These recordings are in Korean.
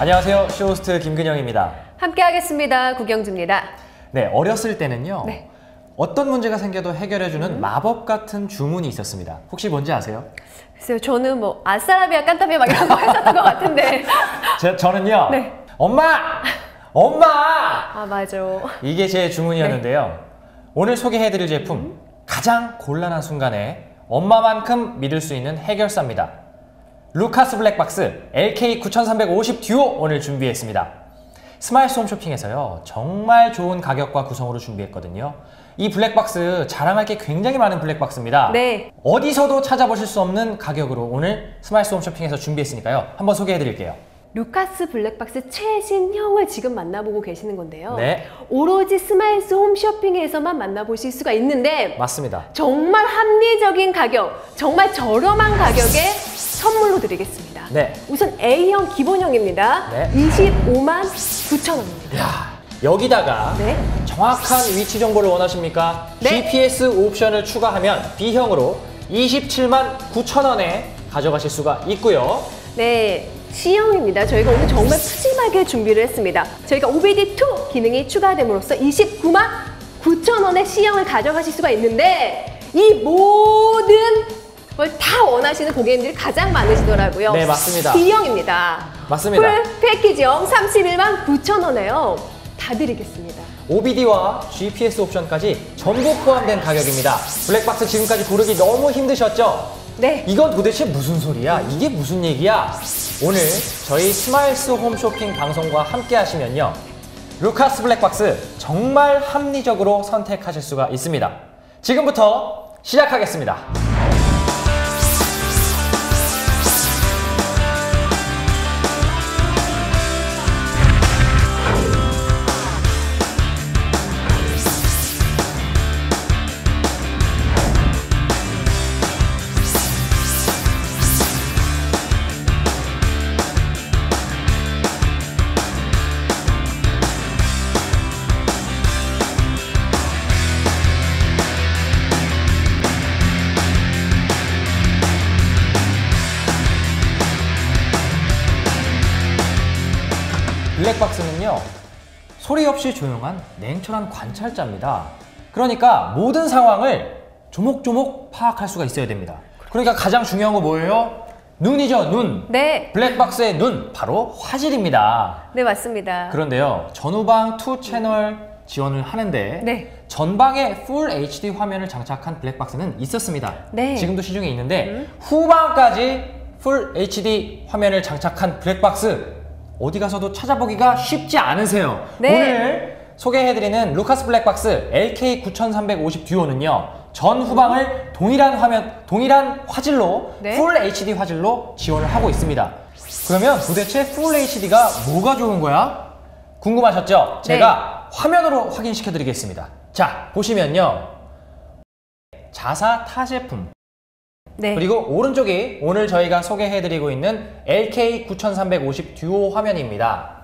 안녕하세요. 쇼호스트 김근영입니다. 함께하겠습니다. 구경주입니다. 네, 어렸을 때는요. 네. 어떤 문제가 생겨도 해결해주는 마법 같은 주문이 있었습니다. 혹시 뭔지 아세요? 글쎄요, 저는 뭐 아싸라비아 깐타비아 막 이런 거 했었던 것 같은데. 저는요. 네. 엄마! 엄마! 아, 맞아. 이게 제 주문이었는데요. 오늘 소개해드릴 제품, 가장 곤란한 순간에 엄마만큼 믿을 수 있는 해결사입니다. 루카스 블랙박스 LK9350 듀오 오늘 준비했습니다. 스마일스 홈쇼핑에서요, 정말 좋은 가격과 구성으로 준비했거든요. 이 블랙박스 자랑할 게 굉장히 많은 블랙박스입니다. 네. 어디서도 찾아보실 수 없는 가격으로 오늘 스마일스 홈쇼핑에서 준비했으니까요. 한번 소개해드릴게요. 루카스 블랙박스 최신형을 지금 만나보고 계시는 건데요. 네. 오로지 스마일스 홈쇼핑에서만 만나보실 수가 있는데 맞습니다. 정말 합리적인 가격, 정말 저렴한 가격에 선물로 드리겠습니다. 네. 우선 A형 기본형입니다. 네. 25만 9천 원입니다. 이야, 여기다가 네. 정확한 위치 정보를 원하십니까? 네. GPS 옵션을 추가하면 B형으로 27만 9천 원에 가져가실 수가 있고요. 네, C형입니다. 저희가 오늘 정말 푸짐하게 준비를 했습니다. 저희가 OBD2 기능이 추가됨으로써 29만 9천 원의 C형을 가져가실 수가 있는데 이 모든 걸 다 원하시는 고객님들이 가장 많으시더라고요. 네, 맞습니다. D형입니다. 맞습니다. 풀 패키지형 31만 9천 원에요. 다 드리겠습니다. OBD와 GPS 옵션까지 전부 포함된 가격입니다. 블랙박스 지금까지 고르기 너무 힘드셨죠? 네. 이건 도대체 무슨 소리야? 이게 무슨 얘기야? 오늘 저희 스마일스 홈쇼핑 방송과 함께 하시면요, 루카스 블랙박스 정말 합리적으로 선택하실 수가 있습니다. 지금부터 시작하겠습니다. 블랙박스는요, 소리 없이 조용한 냉철한 관찰자입니다. 그러니까 모든 상황을 조목조목 파악할 수가 있어야 됩니다. 그러니까 가장 중요한 거 뭐예요? 눈이죠, 눈. 네. 블랙박스의 눈, 바로 화질입니다. 네, 맞습니다. 그런데요, 전후방 2채널 지원을 하는데 네. 전방에 Full HD 화면을 장착한 블랙박스는 있었습니다. 네. 지금도 시중에 있는데 후방까지 Full HD 화면을 장착한 블랙박스 어디 가서도 찾아보기가 쉽지 않으세요. 네. 오늘 소개해드리는 루카스 블랙박스 LK9350 듀오는요, 전 후방을 동일한 화질로, 네. Full HD 화질로 지원을 하고 있습니다. 그러면 도대체 Full HD가 뭐가 좋은 거야? 궁금하셨죠? 제가 화면으로 확인시켜 드리겠습니다. 자, 보시면요, 자사 타 제품, 네. 그리고 오른쪽이 오늘 저희가 소개해드리고 있는 LK9350 듀오 화면입니다.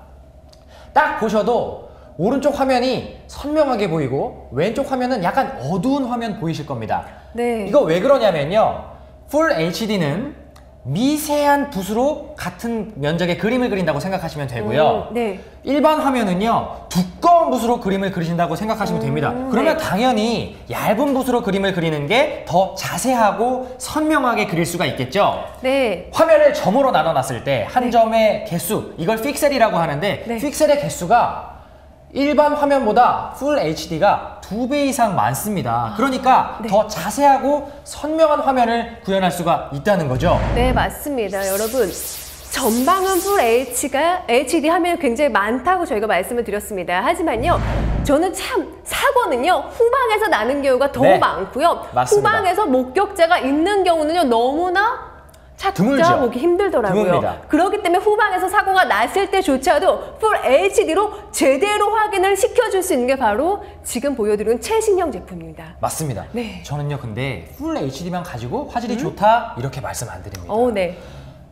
딱 보셔도 오른쪽 화면이 선명하게 보이고 왼쪽 화면은 약간 어두운 화면 보이실 겁니다. 네. 이거 왜 그러냐면요, Full HD는 미세한 붓으로 같은 면적의 그림을 그린다고 생각하시면 되고요. 네. 일반 화면은요, 두꺼운 붓으로 그림을 그리신다고 생각하시면 됩니다. 그러면 네. 당연히 얇은 붓으로 그림을 그리는 게 더 자세하고 선명하게 그릴 수가 있겠죠. 네. 화면을 점으로 나눠놨을 때 한 점의 개수, 이걸 픽셀이라고 하는데 네. 픽셀의 개수가 일반 화면보다 Full HD가 2배 이상 많습니다. 그러니까 네. 더 자세하고 선명한 화면을 구현할 수가 있다는 거죠. 네, 맞습니다. 여러분, 전방은 풀 HD 화면이 굉장히 많다고 저희가 말씀을 드렸습니다. 하지만요, 저는 참 사고는요, 후방에서 나는 경우가 더 네, 많고요. 맞습니다. 후방에서 목격자가 있는 경우는요, 너무나 드물죠. 찾아보기 힘들더라고요. 드뭅니다. 그렇기 때문에 후방에서 사고가 났을 때조차도 풀 HD로 제대로 확인을 시켜줄 수 있는 게 바로 지금 보여드리는 최신형 제품입니다. 맞습니다. 네. 저는요, 근데 Full HD만 가지고 화질이 좋다 이렇게 말씀 안 드립니다. 네.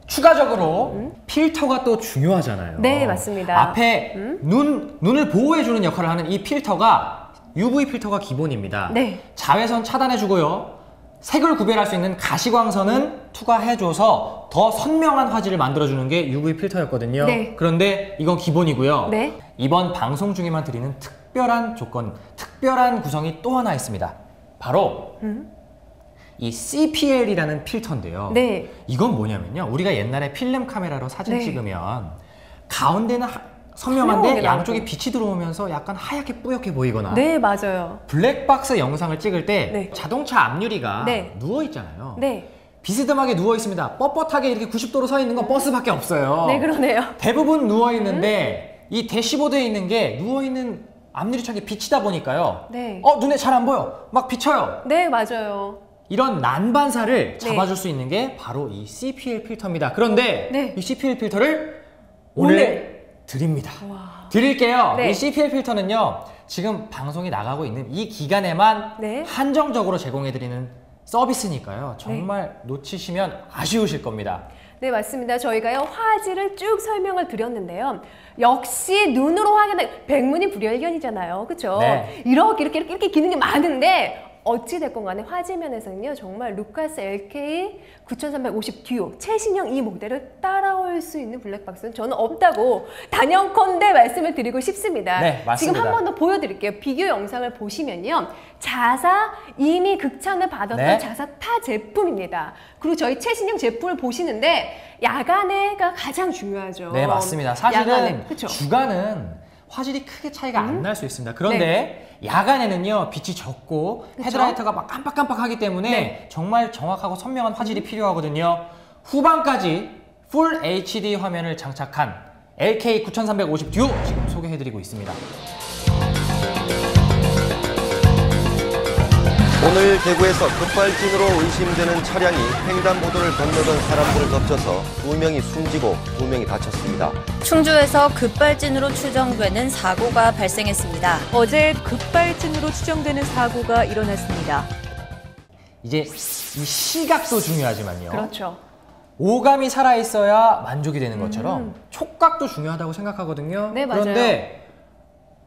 추가적으로 필터가 또 중요하잖아요. 네, 맞습니다. 앞에 눈을 보호해주는 역할을 하는 이 필터가 UV 필터가 기본입니다. 네. 자외선 차단해주고요, 색을 구별할 수 있는 가시광선은 투과해줘서 더 선명한 화질을 만들어주는 게 UV 필터였거든요. 네. 그런데 이건 기본이고요. 네. 이번 방송 중에만 드리는 특별한 조건, 특별한 구성이 또 하나 있습니다. 바로 이 CPL이라는 필터인데요. 네. 이건 뭐냐면요. 우리가 옛날에 필름 카메라로 사진 네. 찍으면 가운데는 선명한데 선명하게 양쪽에 나오고. 빛이 들어오면서 약간 하얗게 뿌옇게 보이거나 네, 맞아요. 블랙박스 영상을 찍을 때 네. 자동차 앞유리가 네. 누워 있잖아요. 네. 비스듬하게 누워 있습니다. 뻣뻣하게 이렇게 90도로 서 있는 건 버스밖에 없어요. 네, 그러네요. 대부분 누워 있는데 이 대시보드에 있는 게 누워 있는 앞유리창에 비치다 보니까요. 네. 눈에 잘 안 보여. 막 비쳐요. 네, 맞아요. 이런 난반사를 잡아줄 수 있는 게 바로 이 CPL 필터입니다. 그런데 네. 이 CPL 필터를 오늘 드립니다. 와. 드릴게요. 네. 이 CPL 필터는요. 지금 방송이 나가고 있는 이 기간에만 네. 한정적으로 제공해드리는 서비스니까요. 정말 놓치시면 아쉬우실 겁니다. 네, 맞습니다. 저희가요, 화질을 쭉 설명을 드렸는데요. 역시 눈으로 확인하기, 백문이 불여일견이잖아요. 그쵸? 네. 이렇게 기능이 많은데, 어찌됐건 간에 화질 면에서는요, 정말 루카스 LK 9350 듀오, 최신형 이 모델을 따라올 수 있는 블랙박스는 저는 없다고 단연컨대 말씀을 드리고 싶습니다. 네, 맞습니다. 지금 한 번 더 보여드릴게요. 비교 영상을 보시면요. 자사 이미 극찬을 받았던 네. 자사 타 제품입니다. 그리고 저희 최신형 제품을 보시는데 야간에가 가장 중요하죠. 네, 맞습니다. 사실은 야간에, 그쵸? 주간은 화질이 크게 차이가 안 날 수 있습니다. 그런데 야간에는요, 빛이 적고 그쵸? 헤드라이트가 막 깜빡깜빡하기 때문에 네. 정말 정확하고 선명한 화질이 필요하거든요. 후반까지 풀 HD 화면을 장착한 LK 9350 듀오 지금 소개해드리고 있습니다. 오늘 대구에서 급발진으로 의심되는 차량이 횡단보도를 건너던 사람들을 덮쳐서 2명이 숨지고 2명이 다쳤습니다. 충주에서 급발진으로 추정되는 사고가 발생했습니다. 어제 급발진으로 추정되는 사고가 일어났습니다. 이제 이 시각도 중요하지만요. 그렇죠. 오감이 살아있어야 만족이 되는 것처럼 촉각도 중요하다고 생각하거든요. 네, 맞아요. 그런데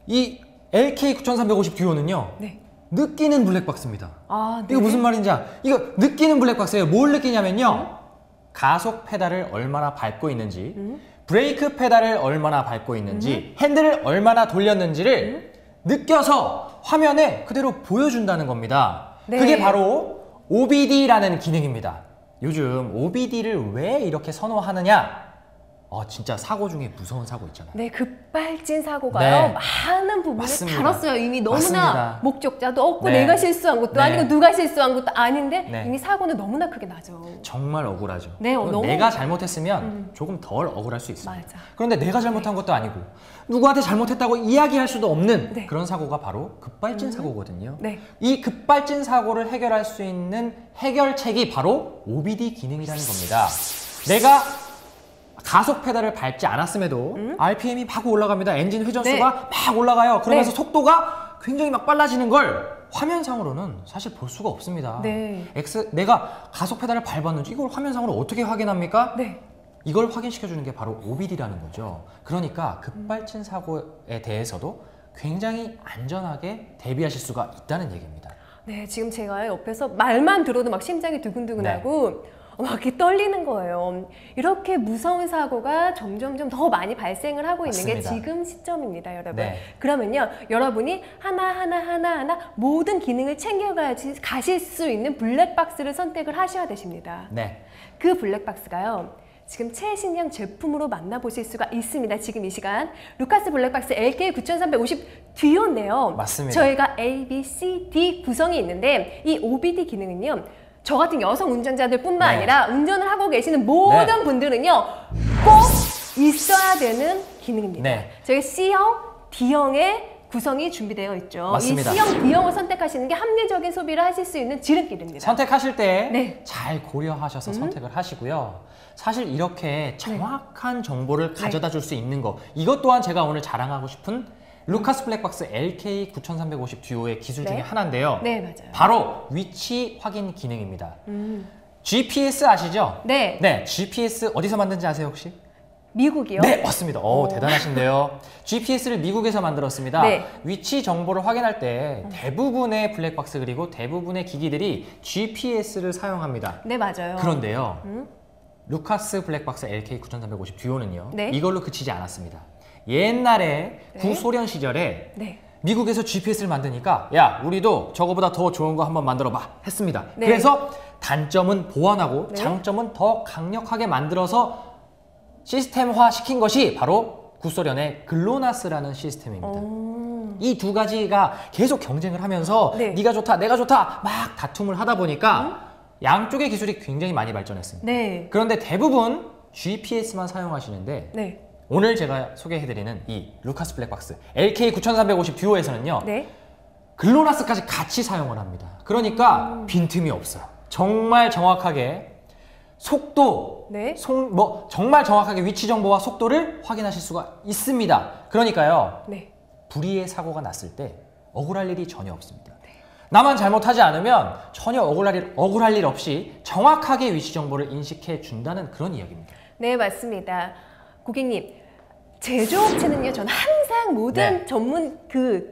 이 LK 9350 듀오는요. 네. 느끼는 블랙박스입니다. 아, 네. 이거 무슨 말인지 이거 느끼는 블랙박스예요. 뭘 느끼냐면요. 가속 페달을 얼마나 밟고 있는지, 브레이크 페달을 얼마나 밟고 있는지, 핸들을 얼마나 돌렸는지를 느껴서 화면에 그대로 보여준다는 겁니다. 네. 그게 바로 OBD라는 기능입니다. 요즘 OBD를 왜 이렇게 선호하느냐? 진짜 사고 중에 무서운 사고 있잖아요. 네, 급발진 사고가요. 네. 많은 부분을 맞습니다. 다뤘어요. 이미 너무나 맞습니다. 목적자도 없고 네. 내가 실수한 것도 네. 아니고 누가 실수한 것도 아닌데 네. 이미 사고는 너무나 크게 나죠. 정말 억울하죠. 네, 너무- 내가 잘못했으면 조금 덜 억울할 수 있습니다. 맞아. 그런데 내가 잘못한 것도 아니고 누구한테 잘못했다고 이야기할 수도 없는 네. 그런 사고가 바로 급발진 사고거든요. 네. 이 급발진 사고를 해결할 수 있는 해결책이 바로 OBD 기능이라는 겁니다. 내가 가속 페달을 밟지 않았음에도 RPM이 막 올라갑니다. 엔진 회전수가 네. 막 올라가요. 그러면서 네. 속도가 굉장히 막 빨라지는 걸 화면상으로는 사실 볼 수가 없습니다. 네. 내가 가속 페달을 밟았는지 이걸 화면상으로 어떻게 확인합니까? 네. 이걸 확인시켜주는 게 바로 OBD라는 거죠. 그러니까 급발진 사고에 대해서도 굉장히 안전하게 대비하실 수가 있다는 얘기입니다. 네, 지금 제가 옆에서 말만 들어도 막 심장이 두근두근하고 막 이렇게 떨리는 거예요. 이렇게 무서운 사고가 점점점 더 많이 발생을 하고 있는 게 맞습니다. 지금 시점입니다, 여러분. 네. 그러면요, 여러분이 하나하나 모든 기능을 가실 수 있는 블랙박스를 선택을 하셔야 되십니다. 네. 그 블랙박스가요, 지금 최신형 제품으로 만나보실 수가 있습니다. 지금 이 시간 루카스 블랙박스 LK 9350 듀오인데요. 맞습니다. 저희가 A, B, C, D 구성이 있는데 이 OBD 기능은요. 저 같은 여성 운전자들 뿐만 네. 아니라 운전을 하고 계시는 모든 네. 분들은요. 꼭 있어야 되는 기능입니다. 네. 저희 C형, D형의 구성이 준비되어 있죠. 맞습니다. 이 C형, D형을 선택하시는 게 합리적인 소비를 하실 수 있는 지름길입니다. 선택하실 때 네. 잘 고려하셔서 선택을 하시고요. 사실 이렇게 정확한 정보를 가져다 줄 수 있는 거, 이것 또한 제가 오늘 자랑하고 싶은 루카스 블랙박스 LK 9350 듀오의 기술 중에 네. 하나인데요. 네, 맞아요. 바로 위치 확인 기능입니다. GPS 아시죠? 네. 네, GPS 어디서 만든지 아세요 혹시? 미국이요? 네, 맞습니다. 대단하신데요. GPS를 미국에서 만들었습니다. 네. 위치 정보를 확인할 때 대부분의 블랙박스 그리고 대부분의 기기들이 GPS를 사용합니다. 네, 맞아요. 그런데요. 루카스 블랙박스 LK9350 듀오는요. 네. 이걸로 그치지 않았습니다. 옛날에 네. 구소련 시절에 네. 미국에서 GPS를 만드니까 야, 우리도 저거보다 더 좋은 거 한번 만들어봐 했습니다. 네. 그래서 단점은 보완하고 네. 장점은 더 강력하게 만들어서 시스템화 시킨 것이 바로 구소련의 글로나스라는 시스템입니다. 이 두 가지가 계속 경쟁을 하면서 네. 네가 좋다, 내가 좋다 막 다툼을 하다 보니까 양쪽의 기술이 굉장히 많이 발전했습니다. 네. 그런데 대부분 GPS만 사용하시는데 네. 오늘 제가 소개해드리는 이 루카스 블랙박스 LK9350 듀오에서는요. 네. 글로나스까지 같이 사용을 합니다. 그러니까 빈틈이 없어요. 정말 정확하게 속도, 네. 정말 정확하게 위치 정보와 속도를 확인하실 수가 있습니다. 그러니까요. 네. 불의의 사고가 났을 때 억울할 일이 전혀 없습니다. 나만 잘못하지 않으면 전혀 억울할 일 없이 정확하게 위치 정보를 인식해 준다는 그런 이야기입니다. 네, 맞습니다. 고객님, 제조업체는요, 전 항상 모든 네. 전문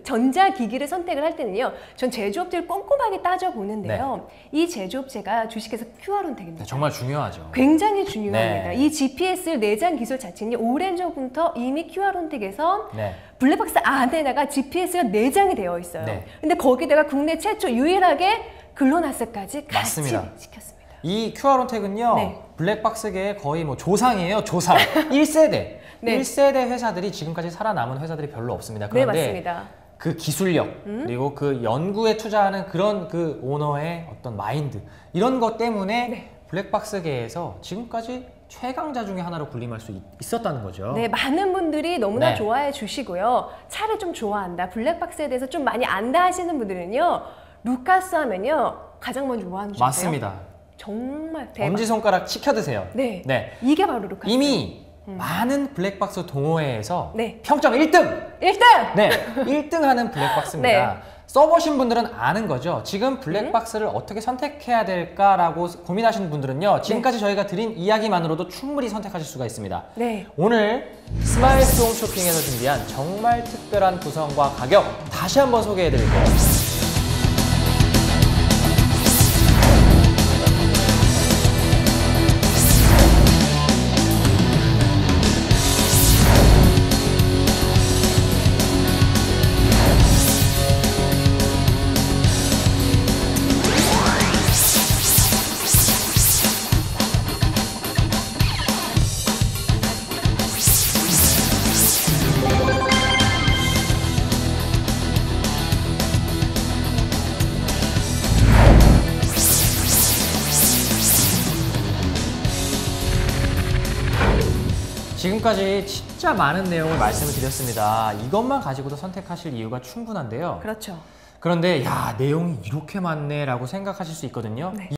전자기기를 선택을 할 때는요, 전 제조업체를 꼼꼼하게 따져보는데요. 이 제조업체가 주식회사 큐아론텍입니다. 네, 정말 중요하죠. 굉장히 중요합니다. 네. 이 GPS 내장 기술 자체는 오랜 전부터 이미 큐아론텍에서 네. 블랙박스 안에다가 GPS가 내장이 되어 있어요. 네. 근데 거기다가 국내 최초 유일하게 글로나스까지 같이 맞습니다. 시켰습니다. 이 QR온텍은요, 네. 블랙박스계의 거의 뭐 조상이에요, 조상. 1세대. 네. 1세대 회사들이 지금까지 살아남은 회사들이 별로 없습니다. 네, 그런데 맞습니다. 그 기술력, 그리고 그 연구에 투자하는 그런 그 오너의 어떤 마인드, 이런 것 때문에 네. 블랙박스계에서 지금까지 최강자 중에 하나로 군림할 수 있었다는 거죠. 네, 많은 분들이 너무나 네. 좋아해 주시고요. 차를 좀 좋아한다, 블랙박스에 대해서 좀 많이 안다 하시는 분들은요, 루카스 하면요, 가장 먼저 뭐하는 줄 아세요? 맞습니다. 정말 대박. 엄지손가락 치켜 드세요. 네. 네. 이게 바로 루카스. 이미 많은 블랙박스 동호회에서 네. 평점 1등! 1등! 네, 1등 하는 블랙박스입니다. 네. 써보신 분들은 아는 거죠. 지금 블랙박스를 어떻게 선택해야 될까라고 고민하시는 분들은요. 지금까지 저희가 드린 이야기만으로도 충분히 선택하실 수가 있습니다. 네. 오늘 스마일스 홈쇼핑에서 준비한 정말 특별한 구성과 가격 다시 한번 소개해드릴게요. 지금까지 진짜 많은 내용을 말씀을 드렸습니다. 이것만 가지고도 선택하실 이유가 충분한데요. 그렇죠. 그런데 야, 내용이 이렇게 많네 라고 생각하실 수 있거든요. 네.